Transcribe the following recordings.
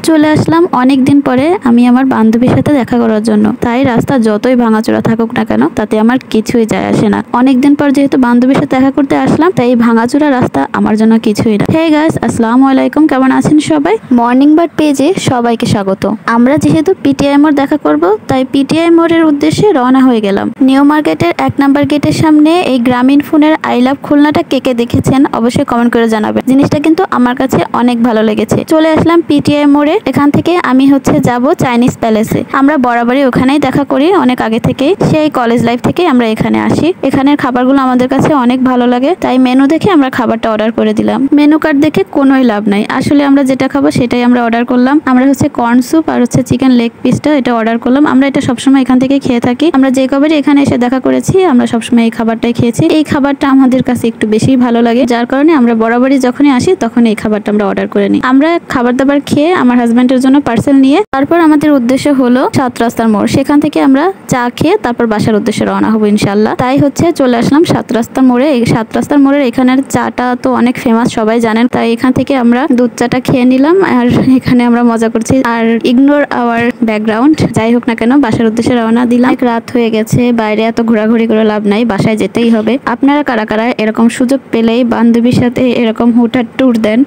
চলে আসলাম অনেক দিন পরে আমি আমার বান্ধবীর সাথে দেখা করার জন্য। তাই রাস্তা যতই ভাঙাচোরা থাকুক না কেন তাতে আমার কিছুই যায় আসে না। অনেকদিন পর যেহেতু বান্ধবীর সাথে দেখা করতে আসলাম, তাই এই ভাঙাচোরা রাস্তা আমার জন্য কিছুই না। হে গাইস, আসসালামু আলাইকুম, কেমন আছেন সবাই? মর্নিং বার্ড পেজে সবাইকে স্বাগত। আমরা যেহেতু পিটিআই মোড় দেখা করব, তাই পিটিআই মোড়ের উদ্দেশ্যে রওনা হয়ে গেলাম। নিউ মার্কেটের 1 নাম্বার গেটের সামনে এই গ্রামীণ ফোনের আই লাভ খুলনাটা কে কে দেখেছেন অবশ্যই কমেন্ট করে জানাবেন। জিনিসটা কিন্তু আমার কাছে অনেক ভালো লেগেছে। চলে আসলাম পিটিআই মোড়ে। এখান থেকে আমি যাব চাইনিজ প্যালেসে। আমরা বরাবরই ওখানেই দেখা করি অনেক আগে থেকেই, সেই কলেজ লাইফ থেকে আমরা এখানে আসি। এখানের খাবারগুলো আমাদের কাছে অনেক ভালো লাগে, তাই মেনু দেখে আমরা খাবারটা অর্ডার করে দিলাম। মেনু কার্ড দেখে কোনোই লাভ নাই, আসলে আমরা যেটা খাবো সেটাই আমরা অর্ডার করলাম। আমরা কর্ন স্যুপ আর চিকেন লেগ পিসটা এটা অর্ডার করলাম। আমরা এটা সবসময় এখান থেকে খেয়ে থাকি। আমরা যে কবারই এখানে এসে দেখা করেছি আমরা সবসময় এই খাবারটাই খেয়েছি। এই খাবারটা আমাদের কাছে একটু বেশি ভালো লাগে, যার কারণে আমরা বরাবরই যখনই আসি তখন এই খাবারটা আমরা অর্ডার করে নিই। আমরা খাবার দাবার খেয়ে আমার হাজব্যান্ডের জন্য পার্সেল নিয়ে তারপর আমাদের উদ্দেশ্য হলো 7 রাস্তার মোড়। সেখান থেকে আমরা চা খেয়ে তারপর বাসার উদ্দেশ্যে রওনা হবো ইনশাল্লাহ। তাই চলে আসলাম 7 রাস্তার মোড়ে। এই 7 রাস্তার মোড়ের এখানের চাটা তো অনেক ফেমাস, সবাই জানেন। তাই এখান থেকে আমরা দুধ চাটা খেয়ে নিলাম আর এখানে আমরা মজা করছি আর ইগনোর আওয়ার ব্যাকগ্রাউন্ড। যাই হোক না কেন, বাসার উদ্দেশ্যে রওনা দিলাম। রাত হয়ে গেছে, বাইরে এত ঘোরাঘুরি করে লাভ নাই, বাসায় যেতেই হবে। আপনারা কারা কারা এরকম সুযোগ পেলেই বান্ধবীর সাথে এরকম হুটহাট ট্যুর দেন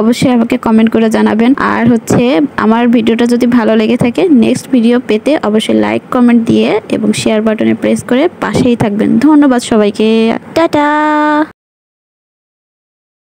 অবশ্যই আমাকে কমেন্ট করে জানাবেন। আর আমার ভিডিওটা যদি ভালো লেগে থাকে, নেক্সট ভিডিও পেতে অবশ্যই লাইক কমেন্ট দিয়ে এবং শেয়ার বাটনে প্রেস করে পাশেই থাকবেন। ধন্যবাদ সবাইকে, টাটা।